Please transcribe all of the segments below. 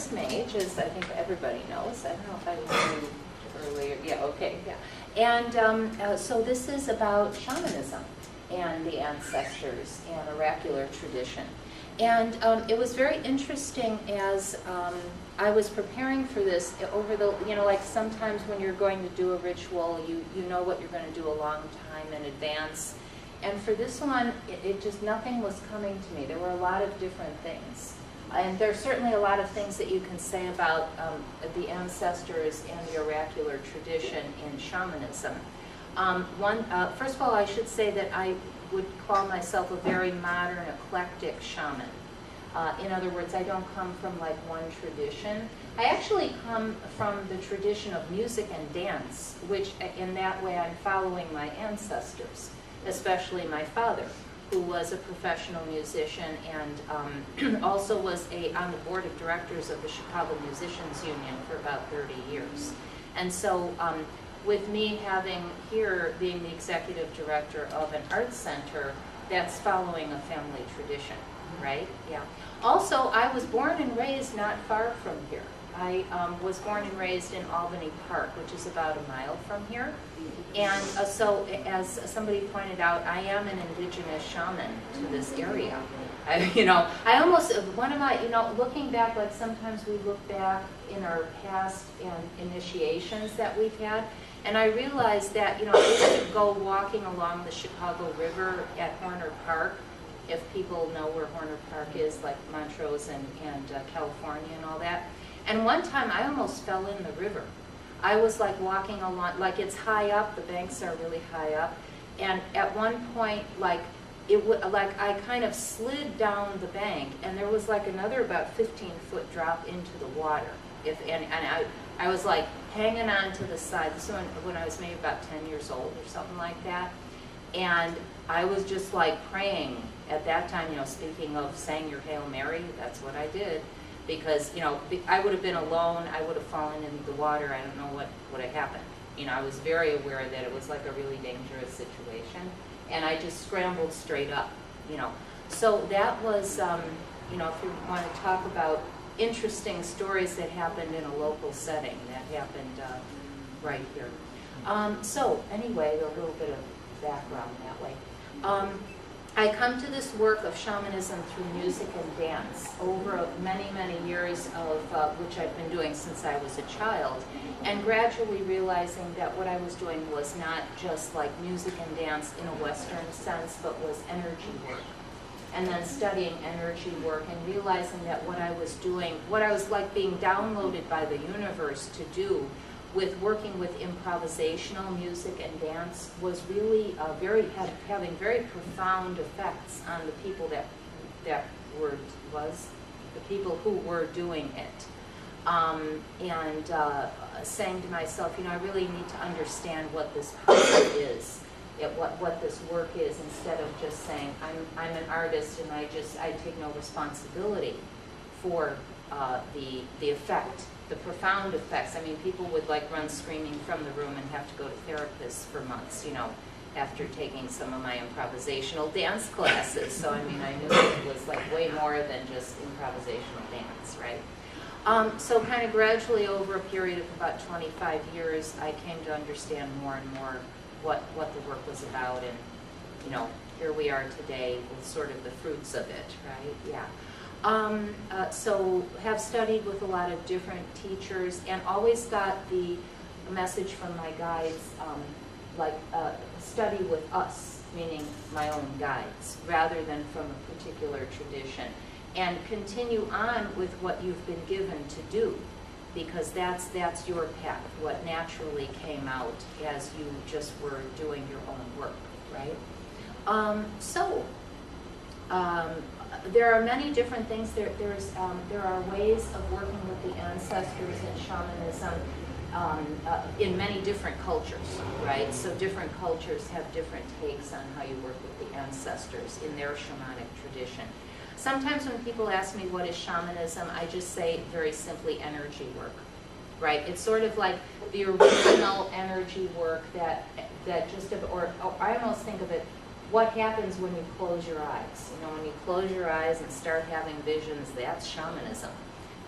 is Mage, as I think everybody knows. I don't know if I was new earlier. Yeah, okay, yeah. And so this is about shamanism and the ancestors and oracular tradition. And it was very interesting as I was preparing for this over the, like sometimes when you're going to do a ritual, you know what you're going to do a long time in advance. And for this one, it just, nothing was coming to me. There were a lot of different things. And there's certainly a lot of things that you can say about the ancestors and the oracular tradition in shamanism. First of all, I should say that I would call myself a very modern, eclectic shaman. In other words, I don't come from like one tradition. I actually come from the tradition of music and dance, which in that way I'm following my ancestors, especially my father, who was a professional musician and also was on the board of directors of the Chicago Musicians Union for about 30 years. And so with me being the executive director of an arts center, that's following a family tradition, right? Yeah. Also, I was born and raised not far from here. I was born and raised in Albany Park, which is about a mile from here. And so, as somebody pointed out, I am an indigenous shaman to this area. I almost, looking back, like sometimes we look back in our past and initiations that we've had, and I realized that, I used to go walking along the Chicago River at Horner Park, if people know where Horner Park is, like Montrose and California and all that. And one time I almost fell in the river. I was like walking along, like it's high up, the banks are really high up, and at one point, like I kind of slid down the bank, and there was like another about 15-foot drop into the water. I was like hanging on to the side. This was when I was maybe about 10 years old or something like that, and I was just like praying at that time. Speaking of saying your Hail Mary, that's what I did. Because, I would have been alone, I would have fallen in the water, I don't know what would have happened. I was very aware that it was like a really dangerous situation, and I just scrambled straight up, So that was, if you want to talk about interesting stories that happened in a local setting, that happened right here. So anyway, a little bit of background that way. I come to this work of shamanism through music and dance over many, many years of which I've been doing since I was a child, and gradually realizing that what I was doing was not just like music and dance in a Western sense, but was energy work. And then studying energy work and realizing that what I was doing, what I was like being downloaded by the universe to do with working with improvisational music and dance was really having very profound effects on the people the people who were doing it, and saying to myself, I really need to understand what this power is, what this work is, instead of just saying I'm an artist and I take no responsibility for the effect. The profound effects. I mean, people would like run screaming from the room and have to go to therapists for months, after taking some of my improvisational dance classes. So, I mean, I knew it was like way more than just improvisational dance, right? So kind of gradually over a period of about 25 years, I came to understand more and more what the work was about, and, here we are today with sort of the fruits of it, right? Yeah. So have studied with a lot of different teachers, and always got the message from my guides, study with us, meaning my own guides, rather than from a particular tradition, and continue on with what you've been given to do, because that's your path, what naturally came out as you just were doing your own work, right? There are many different things. There are ways of working with the ancestors in shamanism in many different cultures, right? So different cultures have different takes on how you work with the ancestors in their shamanic tradition. Sometimes when people ask me what is shamanism, I just say very simply energy work, right? It's sort of like the original energy work that or I almost think of it, what happens when you close your eyes? When you close your eyes and start having visions, that's shamanism.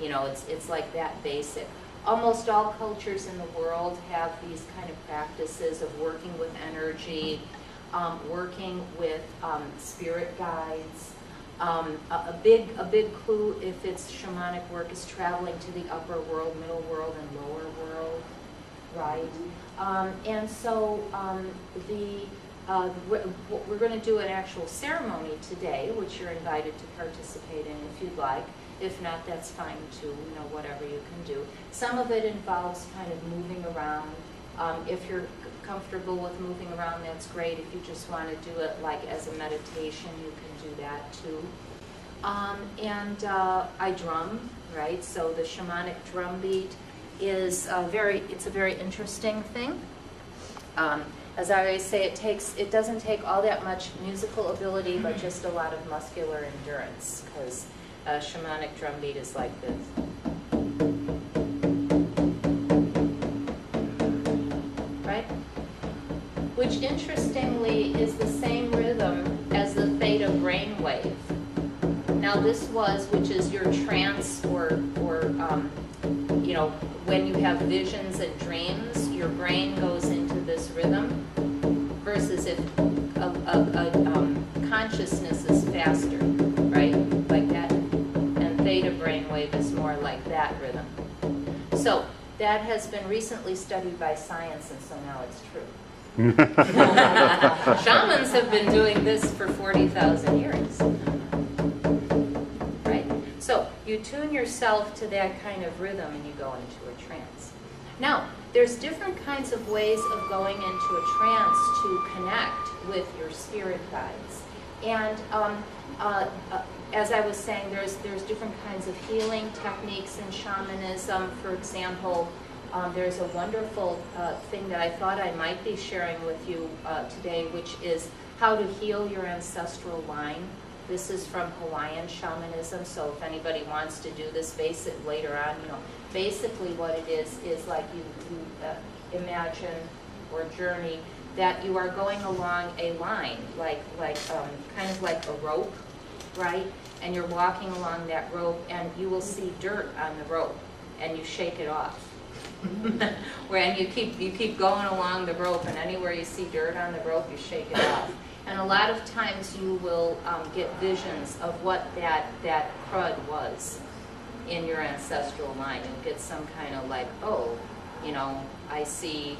You know, it's like that basic. Almost all cultures in the world have these kind of practices of working with energy, working with spirit guides. A big clue if it's shamanic work is traveling to the upper world, middle world, and lower world, right? And so we're going to do an actual ceremony today, which you're invited to participate in if you'd like. If not, that's fine too, you know, whatever you can do. Some of it involves kind of moving around. If you're comfortable with moving around, that's great. If you just want to do it like as a meditation, you can do that too. I drum, right? So the shamanic drum beat is it's a very interesting thing. As I always say, it doesn't take all that much musical ability, but just a lot of muscular endurance, because a shamanic drum beat is like this. Right? Which interestingly is the same rhythm as the theta brainwave. Now which is your trance or you know, when you have visions and dreams, your brain goes into this rhythm, versus if consciousness is faster, right? Like that. And theta brainwave is more like that rhythm. So that has been recently studied by science, and so now it's true. Shamans have been doing this for 40,000 years. Right? So you tune yourself to that kind of rhythm and you go into a trance. Now, there's different kinds of ways of going into a trance to connect with your spirit guides. And as I was saying, there's different kinds of healing techniques in shamanism. For example, there's a wonderful thing that I thought I might be sharing with you today, which is how to heal your ancestral line. This is from Hawaiian shamanism, so if anybody wants to do this later on, you know, basically what it is like you imagine or journey that you are going along a line, like kind of like a rope, right? And you're walking along that rope, and you will see dirt on the rope, and you shake it off. And you keep going along the rope, and anywhere you see dirt on the rope, you shake it off. And a lot of times you will get visions of what that crud was in your ancestral line. You'll get some kind of like, oh, you know, I see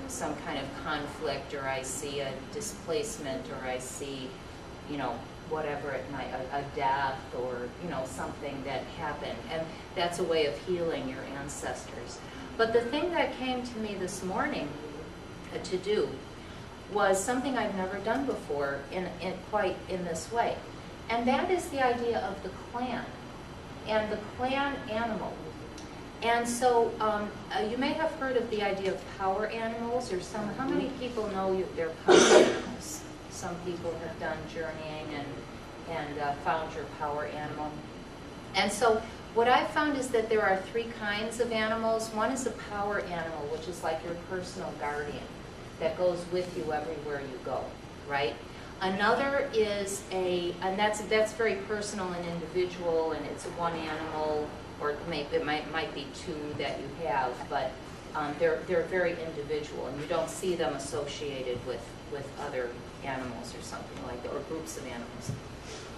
some kind of conflict, or I see a displacement, or I see, you know, whatever it might, a death, or, you know, something that happened. And that's a way of healing your ancestors. But the thing that came to me this morning to do was something I've never done before quite in this way. And that is the idea of the clan, and the clan animal. And so you may have heard of the idea of power animals, or how many people know they're power animals? Some people have done journeying and found your power animal. And so what I've found is that there are three kinds of animals. One is a power animal, which is like your personal guardian that goes with you everywhere you go, right? Another is and that's very personal and individual, and it's one animal, or it might be two that you have, but they're very individual, and you don't see them associated with other animals or something like that, or groups of animals.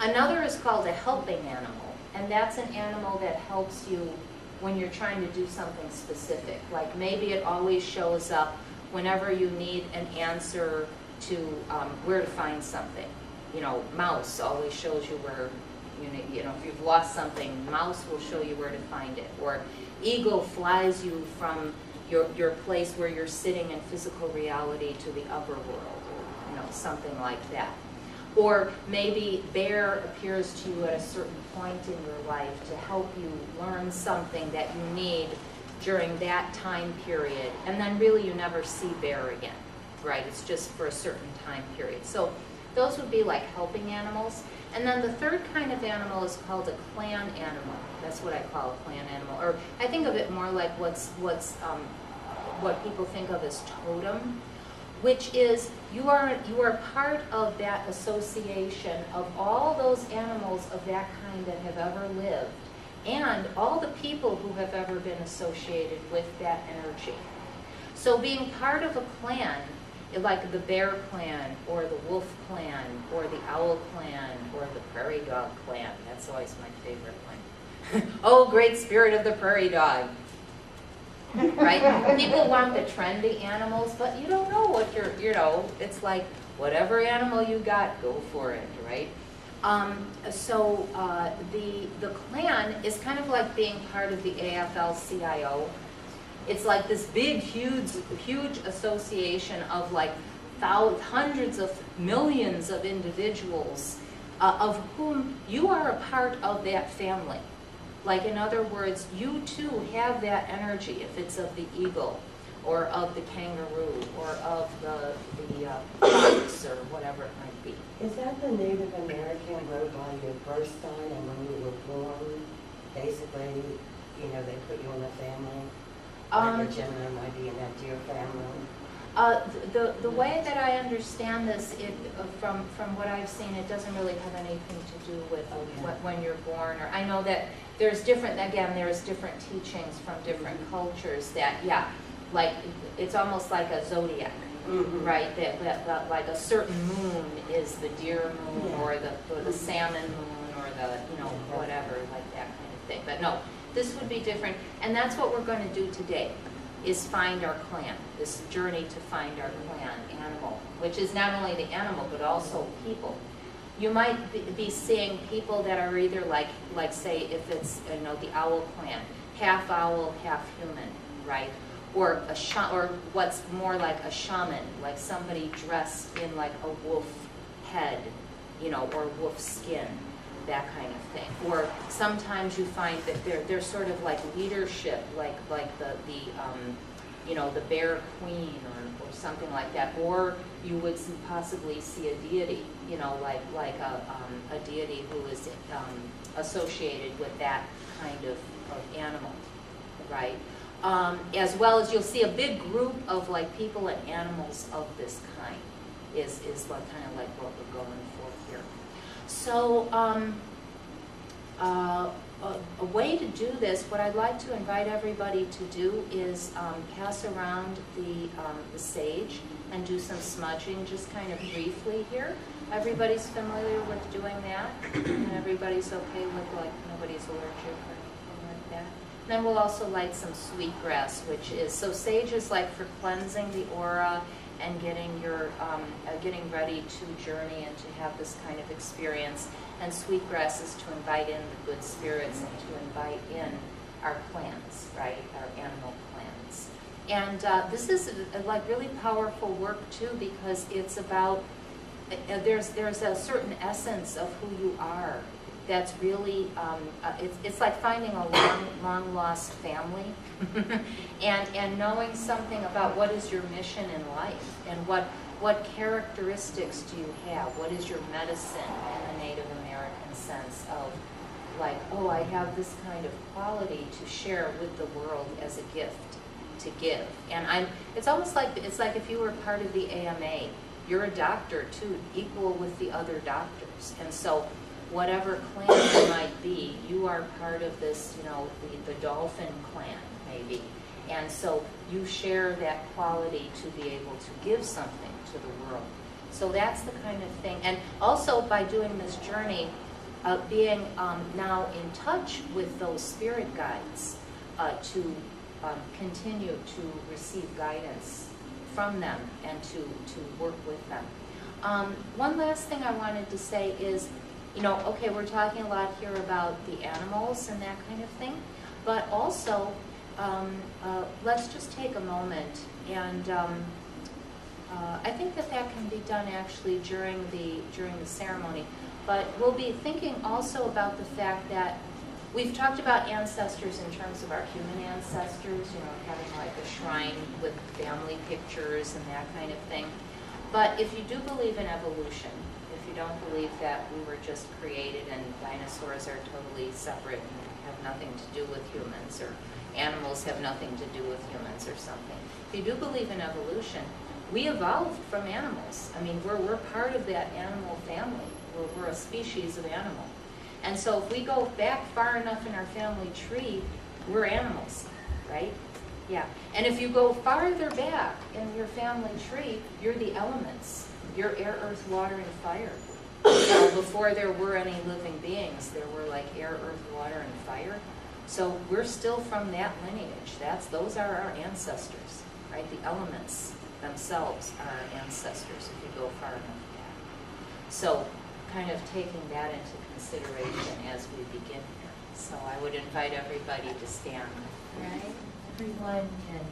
Another is called a helping animal, and that's an animal that helps you when you're trying to do something specific. Like maybe it always shows up whenever you need an answer to where to find something. You know, mouse always shows you where, you know, if you've lost something, mouse will show you where to find it. Or eagle flies you from your place where you're sitting in physical reality to the upper world, or, you know, something like that. Or maybe bear appears to you at a certain point in your life to help you learn something that you need during that time period, and then really you never see bear again, right? It's just for a certain time period. So those would be like helping animals. And then the third kind of animal is called a clan animal. That's what I call a clan animal. Or I think of it more like what people think of as totem, which is you are part of that association of all those animals of that kind that have ever lived. and all the people who have ever been associated with that energy. So being part of a clan, like the bear clan, or the wolf clan, or the owl clan, or the prairie dog clan, that's always my favorite one. Oh, great spirit of the prairie dog. Right? People want the trendy animals, but you don't know what it's like whatever animal you got, go for it, right? The clan is kind of like being part of the AFL-CIO. It's like this big, huge association of like hundreds of millions of individuals of whom you are a part of that family. Like, in other words, you too have that energy, if it's of the eagle, or of the kangaroo, or of the fox, or whatever it might be. Is that the Native American wrote on your birth sign, and when you were born, basically, they put you in a family? Like a Gemini might be in that deer family? The way that I understand this, from what I've seen, it doesn't really have anything to do with when you're born. Or I know that there's different teachings from different cultures that, like it's almost like a zodiac, right? That like a certain moon is the deer moon, or the salmon moon, or the whatever, like that kind of thing. But no, this would be different, and that's what we're going to do today. Is find our clan, this journey to find our clan animal, which is not only the animal, but also people. You might be seeing people that are either like say, if it's, the owl clan, half owl, half human, right? Or or what's more like a shaman, like somebody dressed in like a wolf head, or wolf skin, that kind of thing. Or sometimes you find that they're sort of like leadership, like the bear queen, or something like that. Or you would possibly see a deity, like a deity who is associated with that kind of animal, right? As well as you'll see a big group of like people and animals of this kind is like kind of like what we're going for here. So a way to do this, what I'd like to invite everybody to do is pass around the sage and do some smudging, just kind of briefly here. Everybody's familiar with doing that, and everybody's okay with, like, nobody's allergic or anything like that. Then we'll also light some sweetgrass, which is, so sage is like for cleansing the aura and getting your, getting ready to journey and to have this kind of experience. And sweetgrass is to invite in the good spirits and to invite in our clans, right, our animal clans. And this is like really powerful work too, because it's about, there's a certain essence of who you are that's really, it's like finding a long lost family and knowing something about what is your mission in life and what characteristics do you have, what is your medicine in the Native American sense of like, oh, I have this kind of quality to share with the world as a gift to give. And it's almost like, it's like if you were part of the AMA, you're a doctor too, equal with the other doctors. And so whatever clan you might be, you are part of this, you know, the dolphin clan maybe. And so you share that quality to be able to give something to the world. So that's the kind of thing. And also by doing this journey, being now in touch with those spirit guides to continue to receive guidance from them and to work with them. One last thing I wanted to say is, you know, okay, we're talking a lot here about the animals and that kind of thing, but also let's just take a moment and I think that can be done actually during the ceremony. But we'll be thinking also about the fact that we've talked about ancestors in terms of our human ancestors, you know, having like a shrine with family pictures and that kind of thing. But if you do believe in evolution, if you don't believe that we were just created and dinosaurs are totally separate and have nothing to do with humans, or animals have nothing to do with humans or something, if you do believe in evolution, we evolved from animals. I mean, we're part of that animal family. We're a species of animal. And so if we go back far enough in our family tree, we're animals, right? Yeah. And if you go farther back in your family tree, you're the elements. You're air, earth, water, and fire. So before there were any living beings, there were like air, earth, water, and fire. So we're still from that lineage. Those are our ancestors, right? The elements themselves are our ancestors if you go far enough back. So kind of taking that into consideration as we begin here. So I would invite everybody to stand, right? Everyone can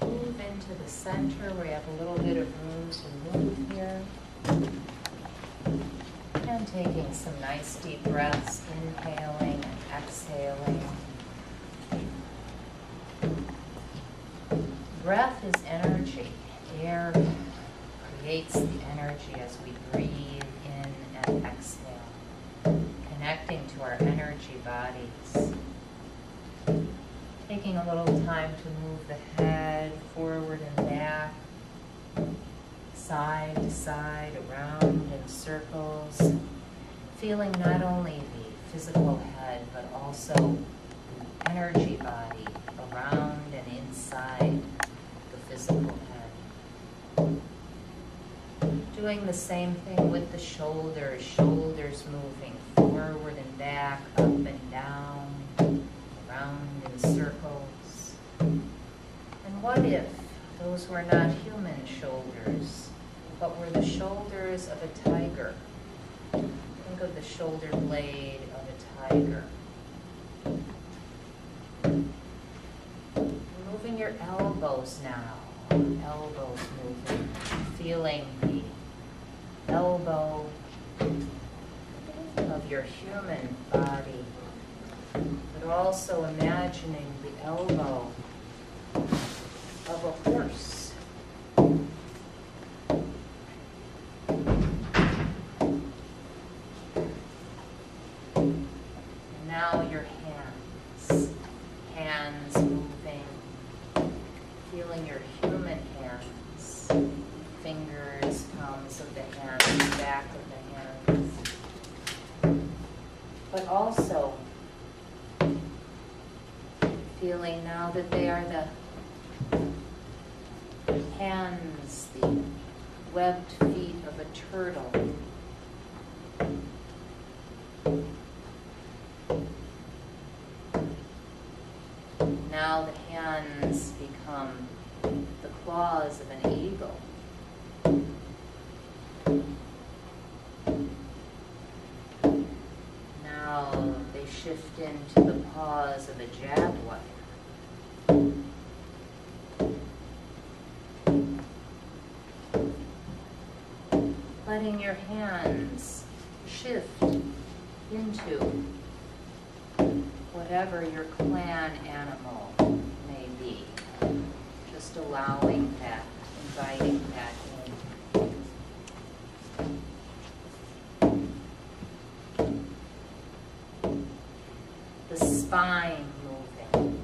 move into the center. We have a little bit of room to move here. And taking some nice deep breaths, inhaling and exhaling. Breath is energy. Air creates the energy as we breathe in and exhale, connecting to our energy bodies. Taking a little time to move the head forward and back, side to side, around in circles, feeling not only the physical head, but also the energy body around and inside the physical head. Doing the same thing with the shoulders, shoulders moving forward and back, up and down, around in circles. And what if those were not human shoulders, but were the shoulders of a tiger? Think of the shoulder blade of a tiger. Moving your elbows now, elbows moving, feeling the elbow of your human body, but also imagining the elbow of a horse. And now your hands moving, feeling your human hands, fingers, palms of the hands, back of the hands, but also feeling now that they are the hands, the webbed feet of a turtle. Now the hands become the claws of an eagle. Now they shift into the paws of a jaguar. Letting your hands shift into whatever your clan animal may be. Just allowing that, inviting that in. The spine moving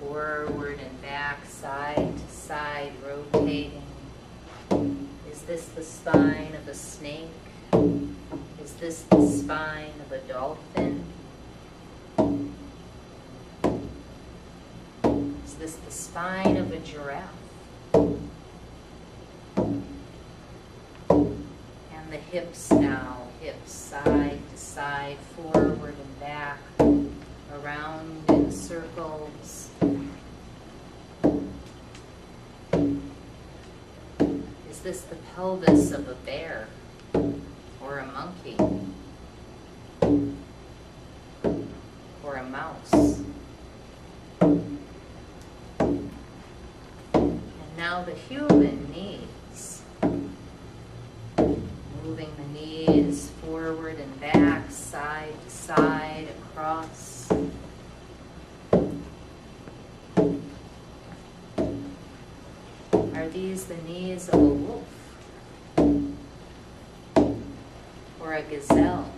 forward and back, side to side, rotating. Is this the spine of a snake? Is this the spine of a dolphin? Is this the spine of a giraffe? And the hips now, hips side to side, forward and back, around in circles. Is this the pelvis of a bear or a monkey or a mouse? And now the human knees, moving the knees forward and back, side to side, across. Are these the knees of a wolf or a gazelle?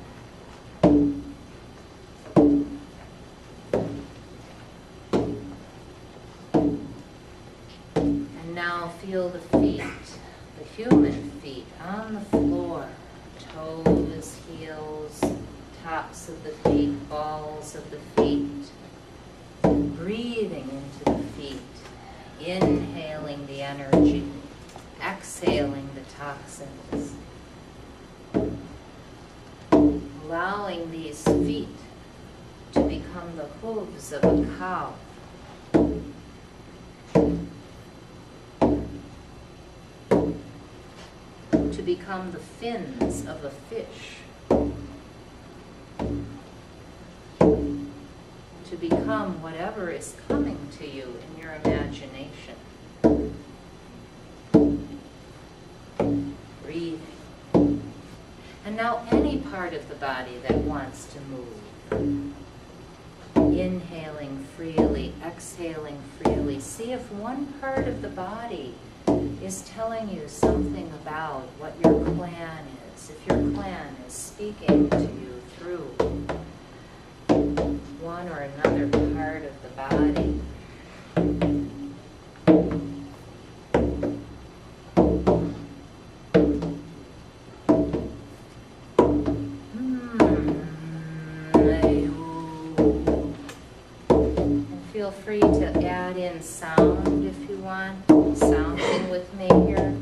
And now feel the feet, the human feet on the floor, toes, heels, tops of the feet, balls of the feet. Breathing into the feet, inhaling the energy, exhaling the toxins. Allowing these feet to become the hooves of a cow. To become the fins of a fish. To become whatever is coming to you in your imagination. Breathing. And now any part of the body that wants to move. Inhaling freely, exhaling freely. See if one part of the body is telling you something about what your plan is. If your plan is speaking to you through one or another part of the body. And feel free to add in sound if you want. Sounding with me here.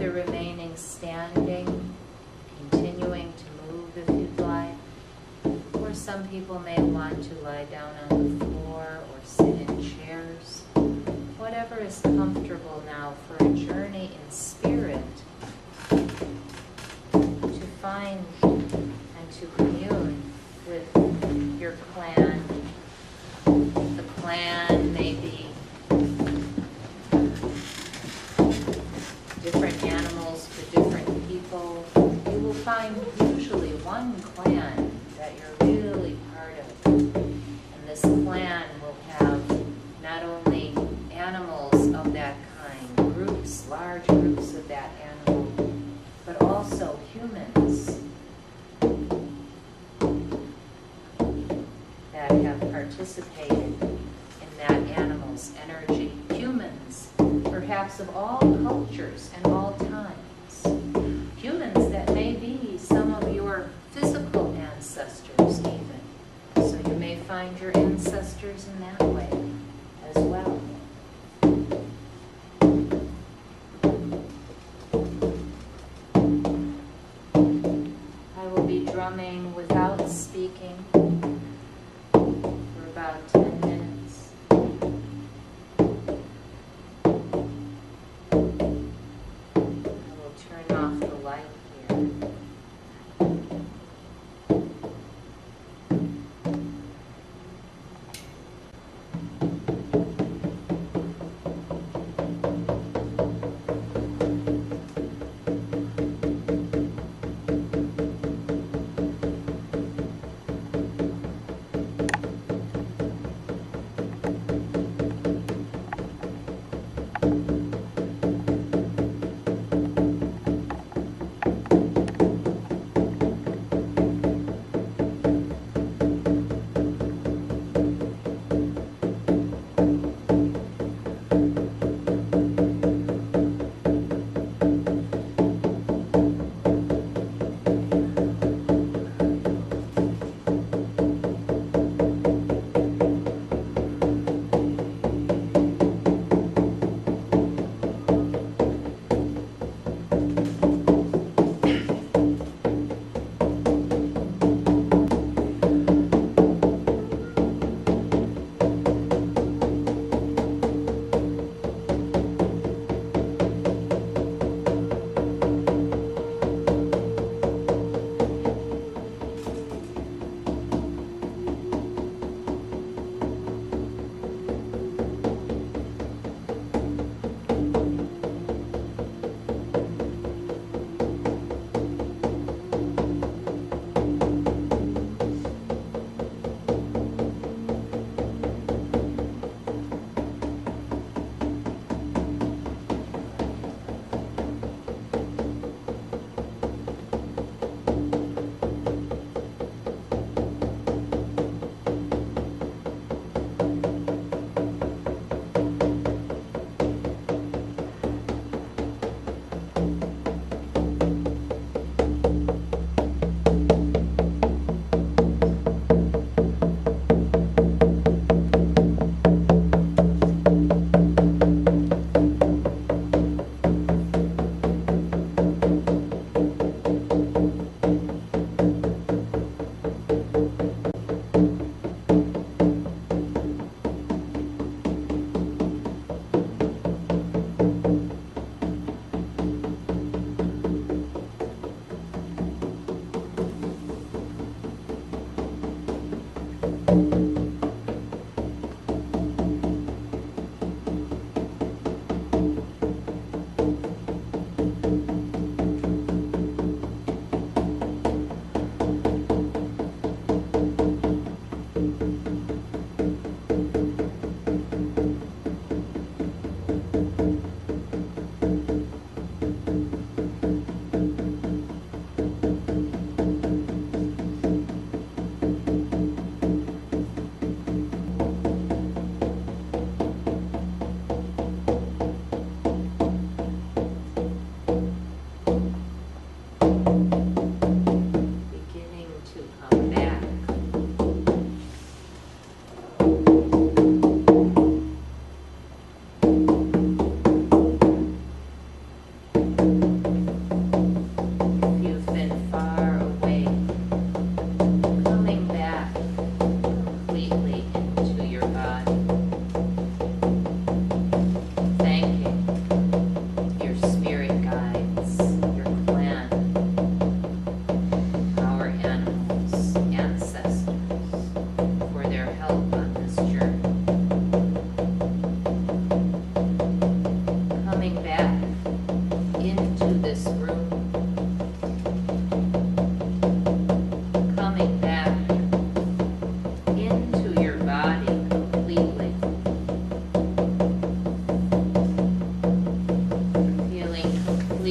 Remaining standing, continuing to move if you'd like, or some people may want to lie down on the floor or sit in chairs. Whatever is comfortable now for a journey in spirit to find and to commune with your clan. The clan may be different animals for different people. You will find usually one clan that you're really part of. And this clan will have not only animals of that kind, groups, large groups of that animal, but also humans that have participated in that animal's energy. Humans, perhaps of all cultures and all times. Humans that may be some of your physical ancestors even. So you may find your ancestors in that way as well. I will be drumming without speaking for about 10 minutes. Turn off the light here.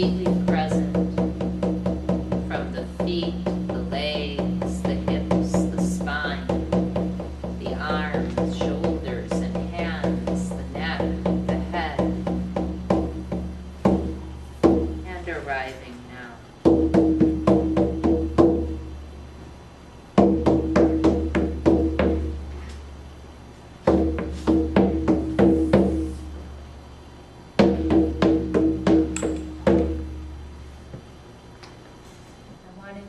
completely present from the feet, the legs, the hips, the spine, the arms, shoulders, and hands, the neck, the head, and arriving now.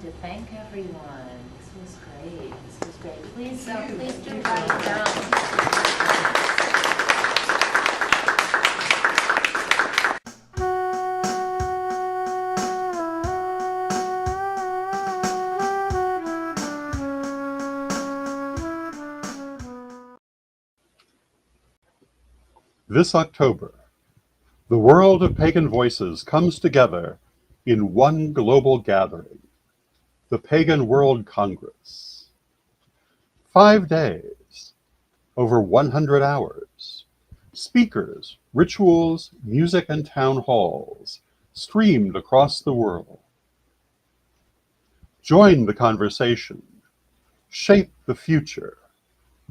To thank everyone. This was great. This was great. Please do write down. This October, the world of pagan voices comes together in one global gathering, the Pagan World Congress. 5 days, over 100 hours, speakers, rituals, music, and town halls streamed across the world. Join the conversation, shape the future,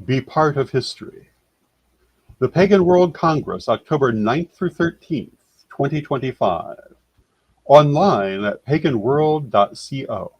be part of history. The Pagan World Congress, October 9th through 13th, 2025. Online at paganworld.co.